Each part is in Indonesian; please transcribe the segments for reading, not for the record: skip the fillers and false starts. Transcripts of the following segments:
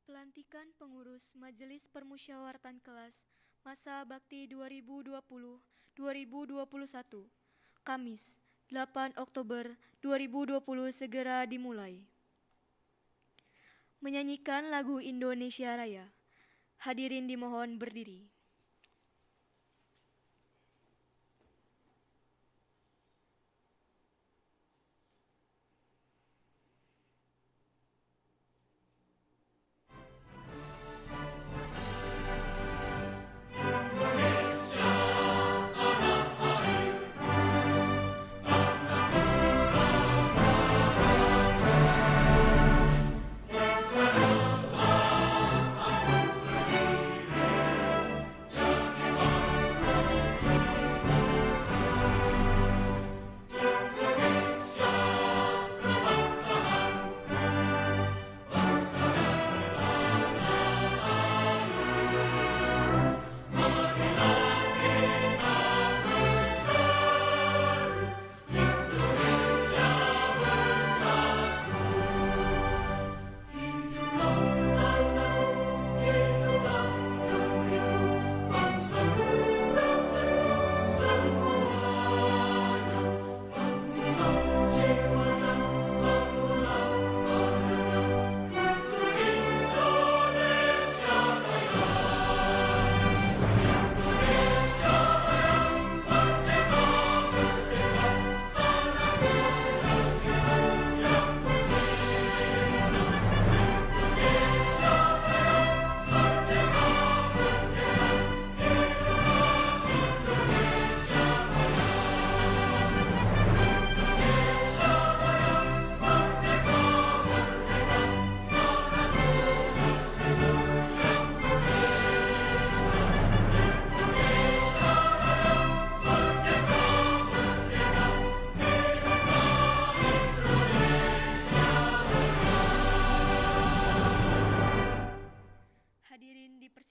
Pelantikan Pengurus Majelis Permusyawaratan Kelas Masa Bakti 2020-2021 Kamis 8 Oktober 2020 segera dimulai. Menyanyikan lagu Indonesia Raya. Hadirin dimohon berdiri.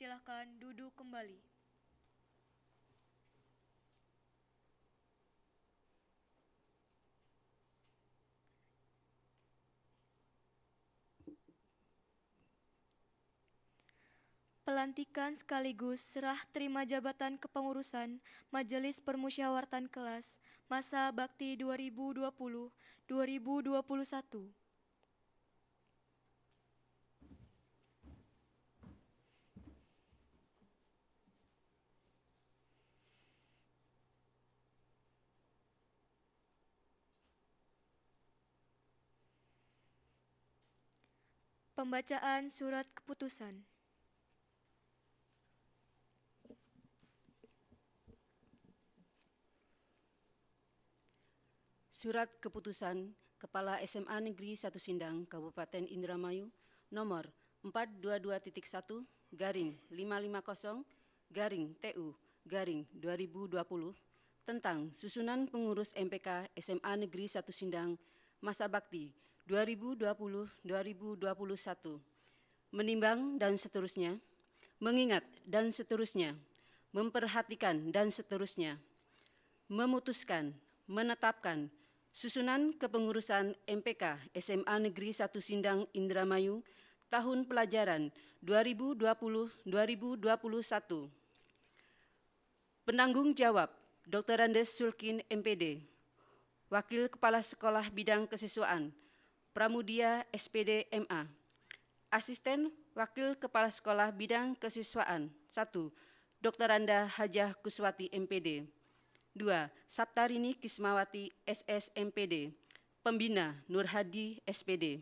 Dipersilahkan duduk kembali. Pelantikan sekaligus serah terima jabatan kepengurusan Majelis Permusyawaratan Kelas masa bakti 2020-2021. Pembacaan surat keputusan. Surat Keputusan Kepala SMA Negeri 1 Sindang, Kabupaten Indramayu, nomor 422.1/550/TU/2020 tentang susunan pengurus MPK SMA Negeri 1 Sindang masa bakti 2020-2021. Menimbang dan seterusnya, mengingat dan seterusnya, memperhatikan dan seterusnya, memutuskan, menetapkan susunan kepengurusan MPK SMA Negeri 1 Sindang Indramayu tahun pelajaran 2020-2021. Penanggung jawab Dr. Andes Sulkin MPD, Wakil Kepala Sekolah Bidang Kesiswaan Pramudia SPD MA, Asisten Wakil Kepala Sekolah Bidang Kesiswaan 1. Dr. Anda Hajah Kuswati MPD. 2. Saptarini Kismawati SS MPD. Pembina Nur Hadi SPD.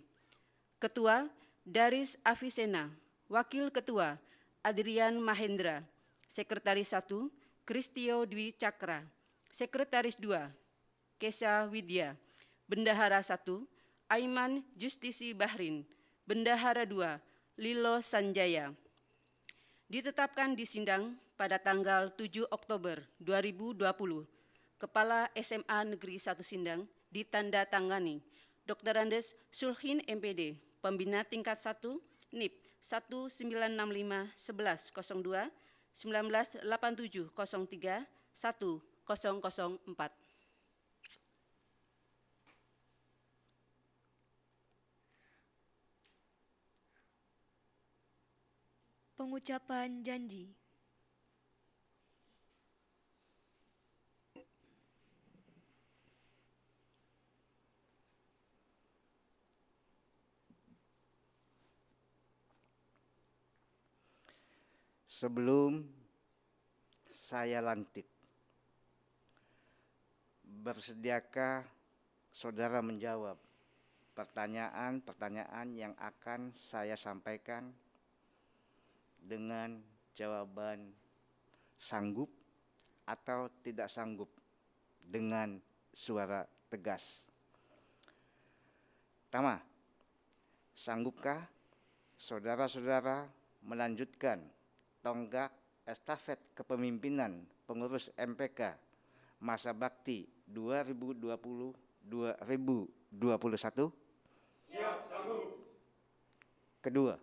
Ketua Daris Avisena. Wakil Ketua Adrian Mahendra. Sekretaris 1 Kristio Dwi Cakra. Sekretaris 2 Kesha Widya. Bendahara 1 Aiman Justisi Bahrin. Bendahara 2 Lilo Sanjaya. Ditetapkan di Sindang pada tanggal 7 Oktober 2020, Kepala SMA Negeri 1 Sindang ditandatangani Dr. Andes Sulkin MPD, Pembina tingkat 1, NIP 1965-1102, 1987-03-1004. Pengucapan janji. Sebelum saya lantik, bersediakah saudara menjawab pertanyaan-pertanyaan yang akan saya sampaikan dengan jawaban sanggup atau tidak sanggup dengan suara tegas? Pertama, sanggupkah saudara-saudara melanjutkan tonggak estafet kepemimpinan pengurus MPK masa bakti 2020-2021? Siap, sanggup. Kedua,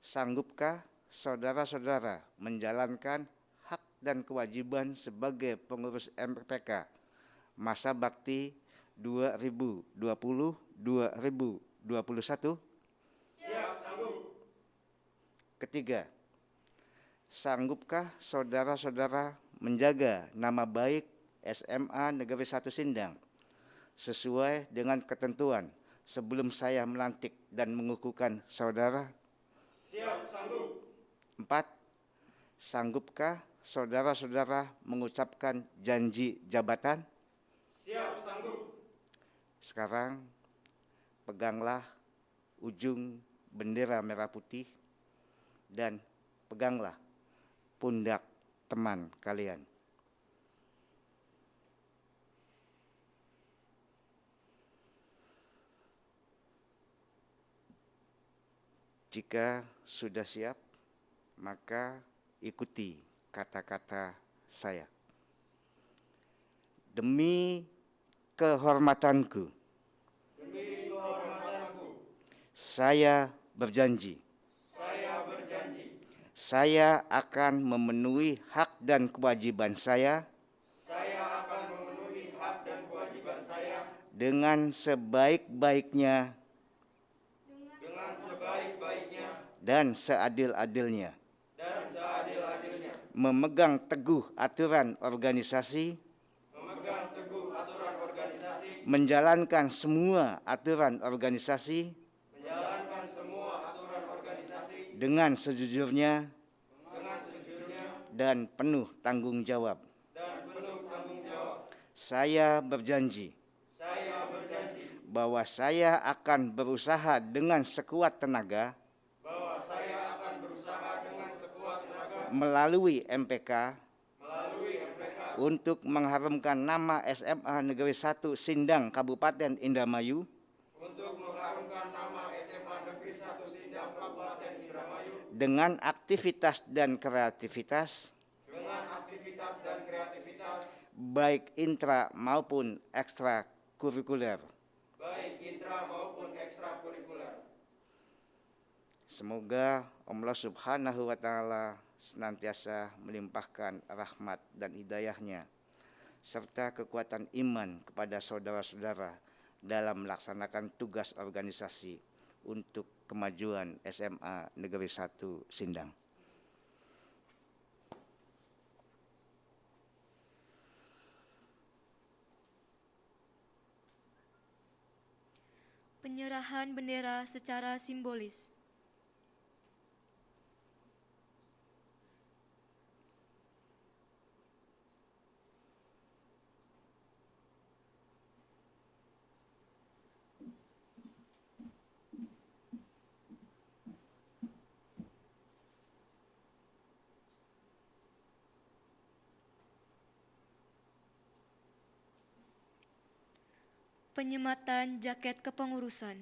sanggupkah saudara-saudara menjalankan hak dan kewajiban sebagai pengurus MPK masa bakti 2020-2021? Siap, sanggup. Ketiga, sanggupkah saudara-saudara menjaga nama baik SMA Negeri 1 Sindang sesuai dengan ketentuan sebelum saya melantik dan mengukuhkan saudara? Siap, sanggup. 4. Sanggupkah saudara-saudara mengucapkan janji jabatan? Siap, sanggup. Sekarang peganglah ujung bendera merah putih dan peganglah pundak teman kalian. Jika sudah siap, maka ikuti kata-kata saya. Demi kehormatanku, saya berjanji Saya akan memenuhi hak dan kewajiban saya Saya akan memenuhi hak dan kewajiban saya dengan sebaik-baiknya dengan sebaik-baiknya dan seadil-adilnya. dan seadil-adilnya. Memegang teguh aturan organisasi, Memegang teguh aturan organisasi, menjalankan semua aturan organisasi menjalankan semua aturan organisasi dengan sejujurnya dengan sejujurnya dan penuh tanggung jawab. dan penuh tanggung jawab. Saya berjanji Saya berjanji bahwa saya akan berusaha dengan sekuat tenaga bahwa saya akan berusaha dengan sekuat tenaga melalui MPK melalui MPK untuk mengharumkan nama SMA Negeri 1 Sindang Kabupaten Indramayu untuk mengharumkan nama SMA Negeri 1 Sindang Kabupaten Indramayu dengan aktivitas dan kreativitas baik intra maupun ekstrakurikuler. Semoga Allah Subhanahu wa Ta'ala senantiasa melimpahkan rahmat dan hidayahnya serta kekuatan iman kepada saudara-saudara dalam melaksanakan tugas organisasi untuk kemajuan SMA Negeri 1 Sindang. Penyerahan bendera secara simbolis. Penyematan jaket kepengurusan.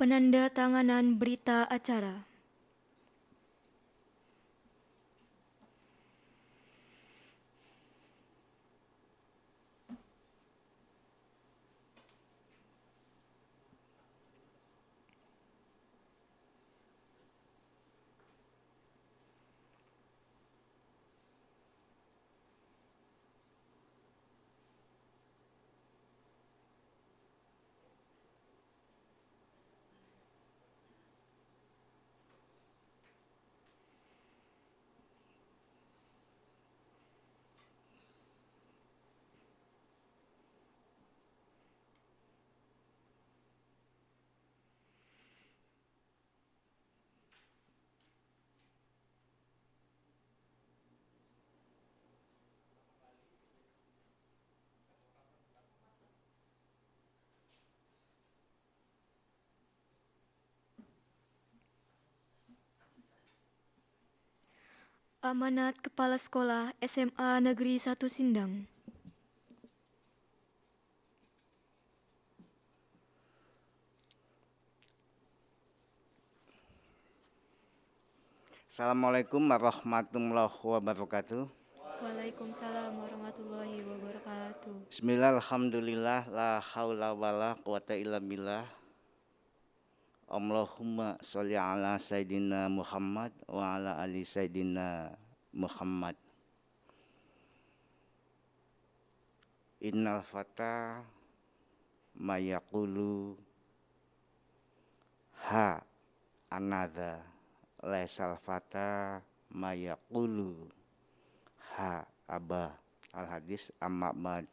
Penandatanganan berita acara. Amanat Kepala Sekolah SMA Negeri 1 Sindang. Assalamualaikum warahmatullahi wabarakatuh. Waalaikumsalam warahmatullahi wabarakatuh. Bismillah, alhamdulillah, la haula wala quwata illa billah. Allahumma sholli ala Sayyidina Muhammad wa ala ali Sayyidina Muhammad. Innal fata mayaqulu ha anadha laisal fata mayaqulu ha abah. Al hadis amma ba'd.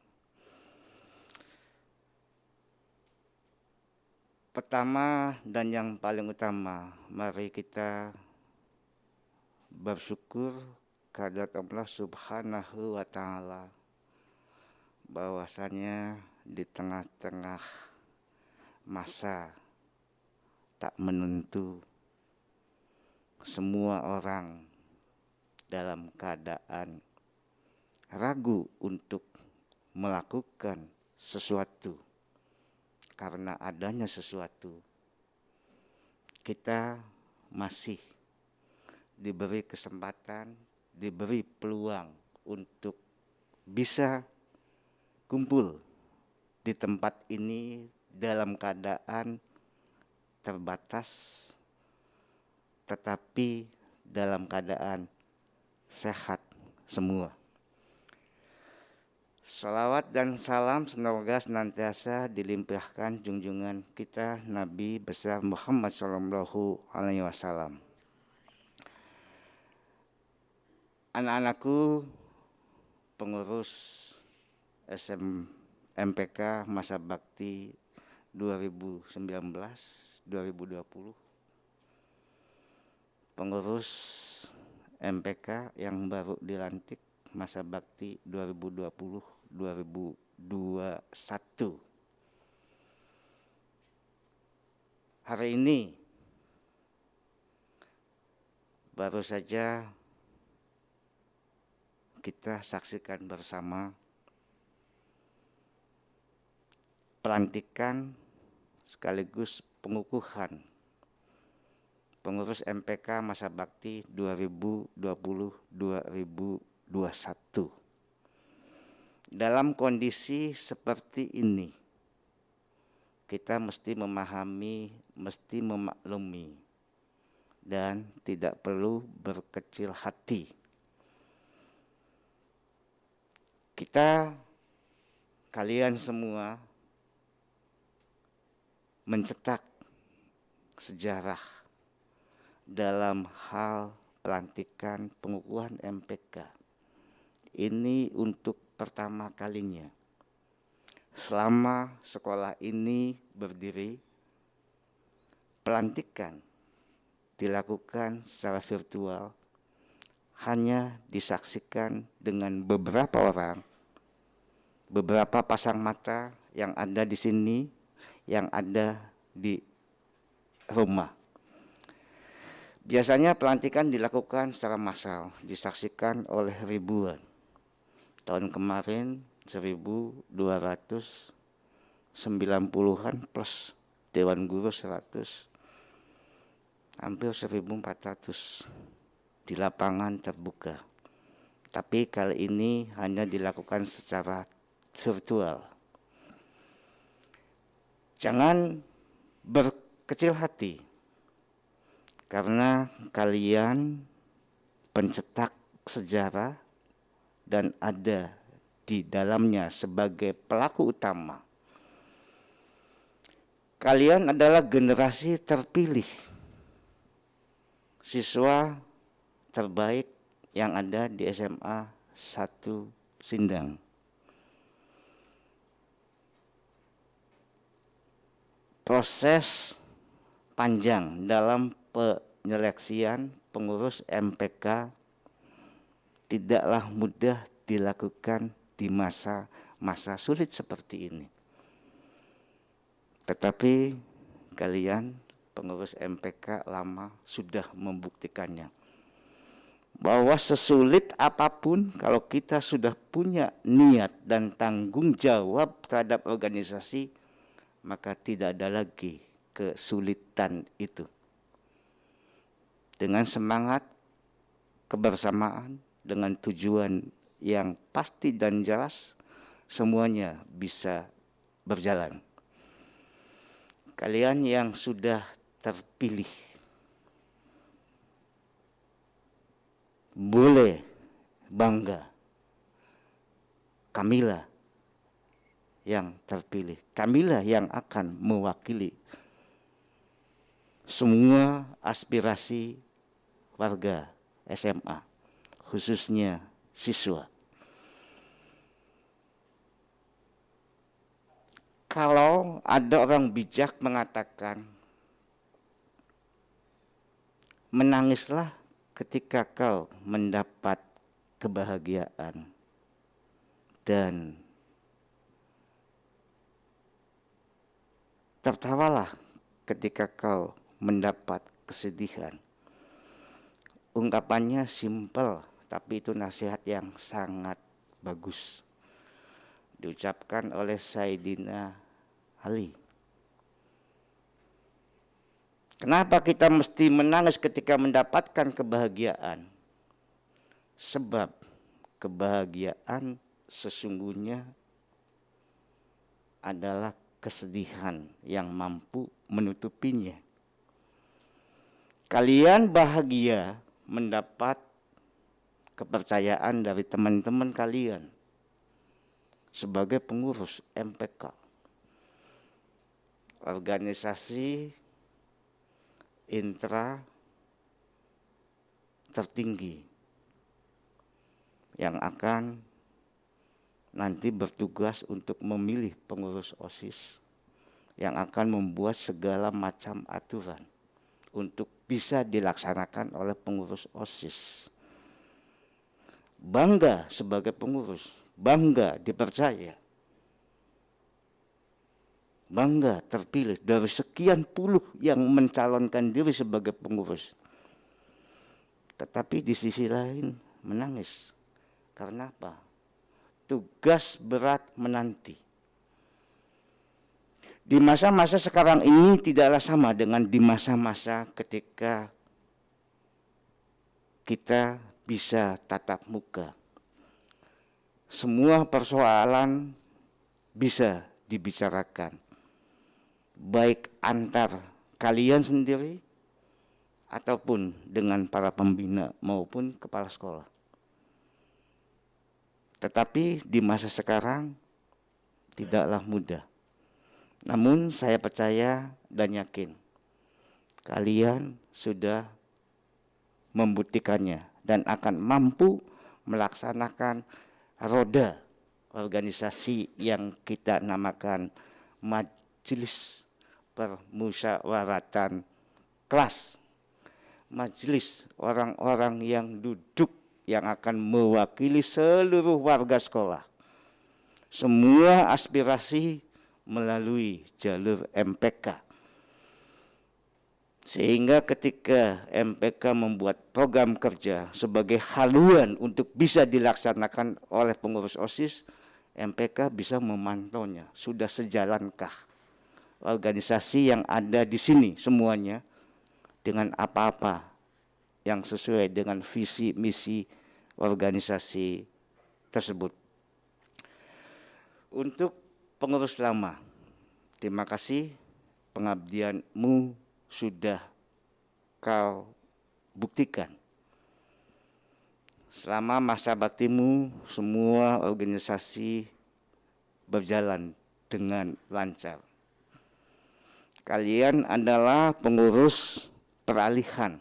Pertama dan yang paling utama, mari kita bersyukur kehadirat Allah Subhanahu wa Ta'ala, bahwasanya di tengah-tengah masa tak menentu, semua orang dalam keadaan ragu untuk melakukan sesuatu karena adanya sesuatu. Kita masih diberi kesempatan, diberi peluang untuk bisa kumpul di tempat ini dalam keadaan terbatas, tetapi dalam keadaan sehat semua. Salawat dan salam semoga senantiasa dilimpahkan junjungan kita Nabi besar Muhammad Sallallahu Alaihi Wasallam. Anak-anakku, pengurus MPK Masa Bakti 2019-2020, pengurus MPK yang baru dilantik Masa Bakti 2020-2021. Hari ini baru saja kita saksikan bersama pelantikan sekaligus pengukuhan pengurus MPK Masa Bakti 2020-2021. Dalam kondisi seperti ini, kita mesti memahami, mesti memaklumi, dan tidak perlu berkecil hati. Kita, kalian semua, mencetak sejarah dalam hal pelantikan pengukuhan MPK. Ini untuk pertama kalinya selama sekolah ini berdiri, pelantikan dilakukan secara virtual, hanya disaksikan dengan beberapa orang, beberapa pasang mata yang ada di sini, yang ada di rumah. Biasanya pelantikan dilakukan secara massal, disaksikan oleh ribuan. Tahun kemarin 1.290-an plus Dewan Guru 100, hampir 1.400 di lapangan terbuka. Tapi kali ini hanya dilakukan secara virtual. Jangan berkecil hati, karena kalian pencetak sejarah dan ada di dalamnya sebagai pelaku utama. Kalian adalah generasi terpilih, siswa terbaik yang ada di SMA 1 Sindang. Proses panjang dalam penyeleksian pengurus MPK tidaklah mudah dilakukan di masa-masa sulit seperti ini. Tetapi kalian pengurus MPK lama sudah membuktikannya. bahwa sesulit apapun kalau kita sudah punya niat dan tanggung jawab terhadap organisasi, maka tidak ada lagi kesulitan itu. Dengan semangat kebersamaan, dengan tujuan yang pasti dan jelas, semuanya bisa berjalan. Kalian yang sudah terpilih boleh bangga. Kamilah yang terpilih, kamilah yang akan mewakili semua aspirasi warga SMA, khususnya siswa. Kalau ada orang bijak mengatakan, menangislah ketika kau mendapat kebahagiaan, dan tertawalah ketika kau mendapat kesedihan. Ungkapannya simpel, tapi itu nasihat yang sangat bagus. Diucapkan oleh Sayyidina Ali. Kenapa kita mesti menangis ketika mendapatkan kebahagiaan? Sebab kebahagiaan sesungguhnya adalah kesedihan yang mampu menutupinya. Kalian bahagia mendapat kepercayaan dari teman-teman kalian sebagai pengurus MPK, organisasi intra tertinggi yang akan nanti bertugas untuk memilih pengurus OSIS yang akan membuat segala macam aturan untuk bisa dilaksanakan oleh pengurus OSIS. Bangga sebagai pengurus, bangga dipercaya, bangga terpilih dari sekian puluh yang mencalonkan diri sebagai pengurus. Tetapi di sisi lain menangis. Karena apa? Tugas berat menanti. Di masa-masa sekarang ini tidaklah sama dengan di masa-masa ketika kita bisa tatap muka. Semua persoalan bisa dibicarakan, baik antar kalian sendiri ataupun dengan para pembina maupun kepala sekolah. Tetapi di masa sekarang tidaklah mudah. Namun saya percaya dan yakin kalian sudah membuktikannya dan akan mampu melaksanakan roda organisasi yang kita namakan Majelis Permusyawaratan Kelas. Majelis orang-orang yang duduk yang akan mewakili seluruh warga sekolah. Semua aspirasi melalui jalur MPK. Sehingga ketika MPK membuat program kerja sebagai haluan untuk bisa dilaksanakan oleh pengurus OSIS, MPK bisa memantaunya. Sudah sejalankah organisasi yang ada di sini semuanya dengan apa-apa yang sesuai dengan visi misi organisasi tersebut. Untuk pengurus lama, terima kasih pengabdianmu sudah kau buktikan. Selama masa baktimu, semua organisasi berjalan dengan lancar. Kalian adalah pengurus peralihan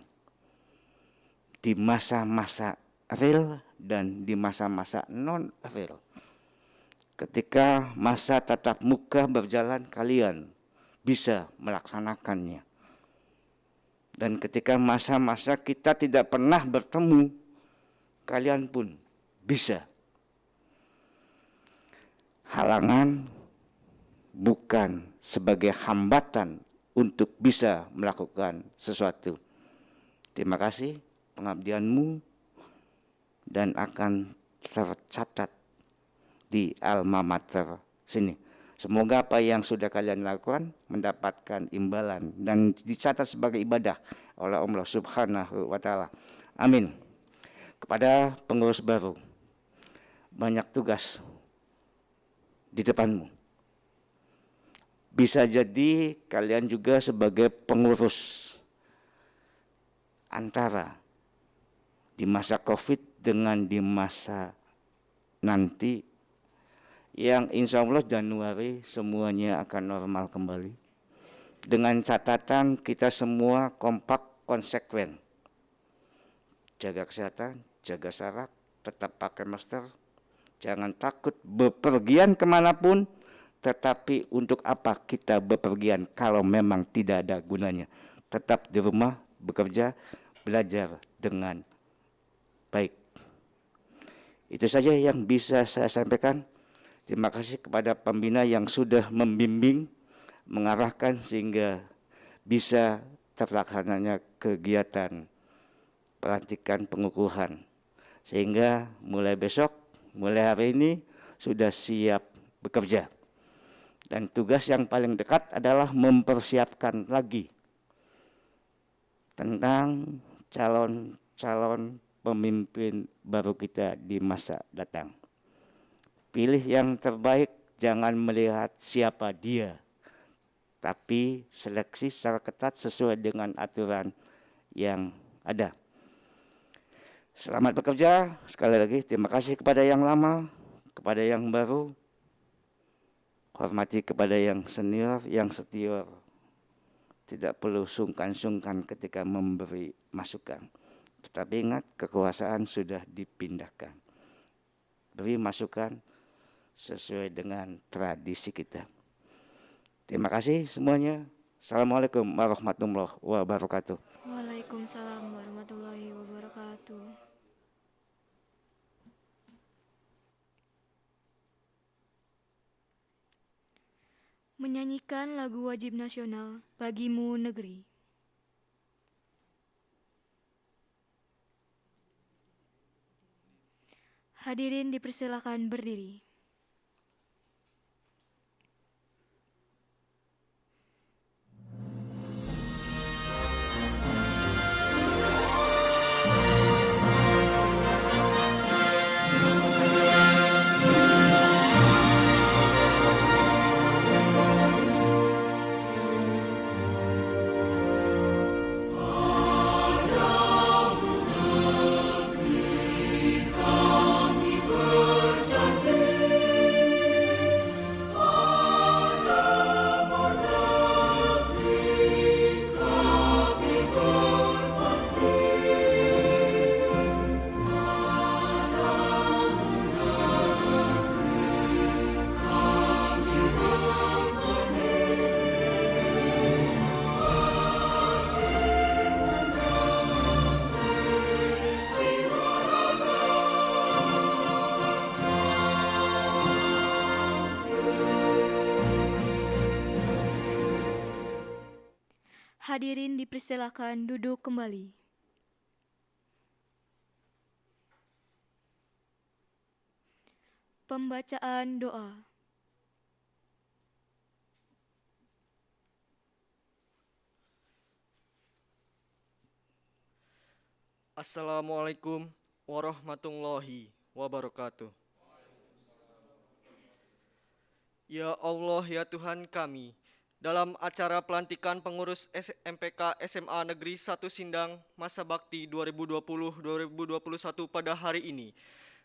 di masa-masa real dan di masa-masa non-real. Ketika masa tatap muka berjalan, kalian bisa melaksanakannya. Dan ketika masa-masa kita tidak pernah bertemu, kalian pun bisa. Halangan bukan sebagai hambatan untuk bisa melakukan sesuatu. Terima kasih pengabdianmu dan akan tercatat di alma mater sini. Semoga apa yang sudah kalian lakukan mendapatkan imbalan dan dicatat sebagai ibadah oleh Allah Subhanahu wa Ta'ala. Amin. Kepada pengurus baru, banyak tugas di depanmu. Bisa jadi kalian juga sebagai pengurus antara di masa COVID dengan di masa nanti yang insya Allah Januari semuanya akan normal kembali. Dengan catatan kita semua kompak konsekuen. Jaga kesehatan, jaga jarak, tetap pakai masker. Jangan takut bepergian kemanapun, tetapi untuk apa kita bepergian kalau memang tidak ada gunanya. Tetap di rumah, bekerja, belajar dengan baik. Itu saja yang bisa saya sampaikan. Terima kasih kepada pembina yang sudah membimbing, mengarahkan sehingga bisa terlaksananya kegiatan pelantikan pengukuhan. Sehingga mulai besok, mulai hari ini sudah siap bekerja. Dan tugas yang paling dekat adalah mempersiapkan lagi tentang calon-calon pemimpin baru kita di masa datang. Pilih yang terbaik, jangan melihat siapa dia, tapi seleksi secara ketat sesuai dengan aturan yang ada. Selamat bekerja, sekali lagi terima kasih kepada yang lama, kepada yang baru, hormati kepada yang senior, yang senior. Tidak perlu sungkan-sungkan ketika memberi masukan. Tetapi ingat, kekuasaan sudah dipindahkan. Beri masukan sesuai dengan tradisi kita. Terima kasih semuanya. Assalamualaikum warahmatullahi wabarakatuh. Waalaikumsalam warahmatullahi wabarakatuh. Menyanyikan lagu wajib nasional Bagimu Negeri. Hadirin dipersilakan berdiri. Hadirin dipersilakan duduk kembali. Pembacaan doa. Assalamualaikum warahmatullahi wabarakatuh. Ya Allah, ya Tuhan kami, dalam acara pelantikan pengurus MPK SMA Negeri 1 Sindang Masa Bakti 2020-2021 pada hari ini,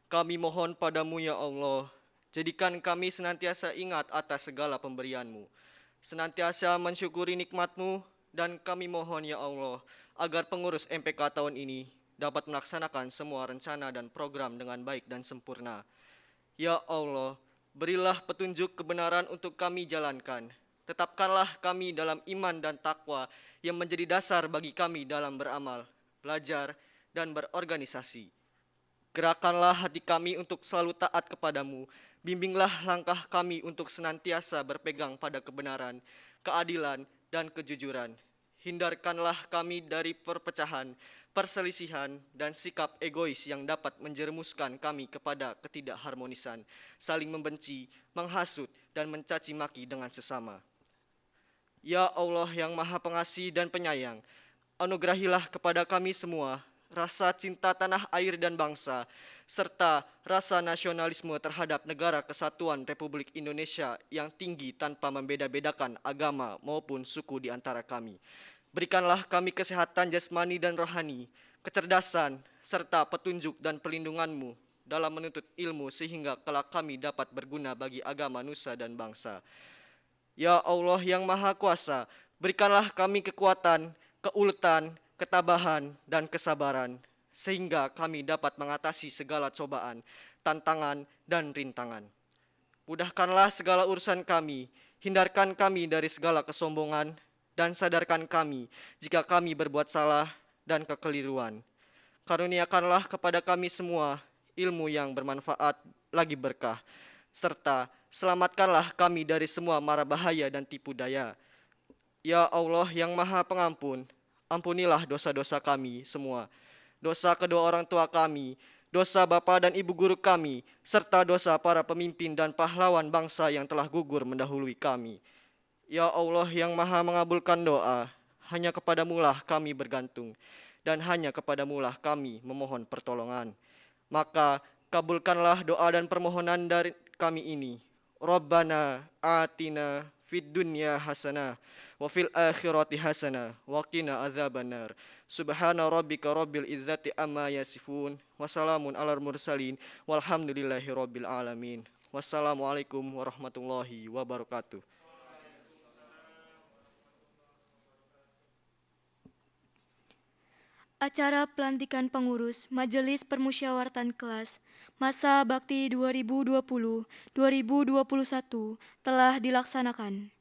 kami mohon padamu ya Allah, jadikan kami senantiasa ingat atas segala pemberian-Mu, senantiasa mensyukuri nikmat-Mu, dan kami mohon ya Allah, agar pengurus MPK tahun ini dapat melaksanakan semua rencana dan program dengan baik dan sempurna. Ya Allah, berilah petunjuk kebenaran untuk kami jalankan. Tetapkanlah kami dalam iman dan takwa yang menjadi dasar bagi kami dalam beramal, belajar, dan berorganisasi. Gerakanlah hati kami untuk selalu taat kepadamu. Bimbinglah langkah kami untuk senantiasa berpegang pada kebenaran, keadilan, dan kejujuran. Hindarkanlah kami dari perpecahan, perselisihan, dan sikap egois yang dapat menjerumuskan kami kepada ketidakharmonisan, saling membenci, menghasut, dan mencaci maki dengan sesama. Ya Allah yang Maha Pengasih dan Penyayang, anugerahilah kepada kami semua rasa cinta tanah air dan bangsa, serta rasa nasionalisme terhadap Negara Kesatuan Republik Indonesia yang tinggi tanpa membeda-bedakan agama maupun suku di antara kami. Berikanlah kami kesehatan jasmani dan rohani, kecerdasan, serta petunjuk dan pelindungan-Mu dalam menuntut ilmu sehingga kelak kami dapat berguna bagi agama nusa dan bangsa. Ya Allah yang Maha Kuasa, berikanlah kami kekuatan, keuletan, ketabahan, dan kesabaran, sehingga kami dapat mengatasi segala cobaan, tantangan, dan rintangan. Mudahkanlah segala urusan kami, hindarkan kami dari segala kesombongan, dan sadarkan kami jika kami berbuat salah dan kekeliruan. Karuniakanlah kepada kami semua ilmu yang bermanfaat lagi berkah, serta selamatkanlah kami dari semua mara bahaya dan tipu daya. Ya Allah yang Maha Pengampun, ampunilah dosa-dosa kami semua, dosa kedua orang tua kami, dosa bapa dan ibu guru kami, serta dosa para pemimpin dan pahlawan bangsa yang telah gugur mendahului kami. Ya Allah yang Maha mengabulkan doa, hanya kepadamulah kami bergantung, dan hanya kepadamulah kami memohon pertolongan. Maka kabulkanlah doa dan permohonan dari kami ini. Rabbana atina fid dunya hasanah wa fil akhirati hasanah wa qina azabannar. Subhana rabbika rabbil izzati amma yasifun wa salamun alal mursalin walhamdulillahi rabbil alamin. Wassalamualaikum warahmatullahi wabarakatuh. Acara pelantikan pengurus Majelis Permusyawaratan Kelas Masa Bakti 2020-2021 telah dilaksanakan.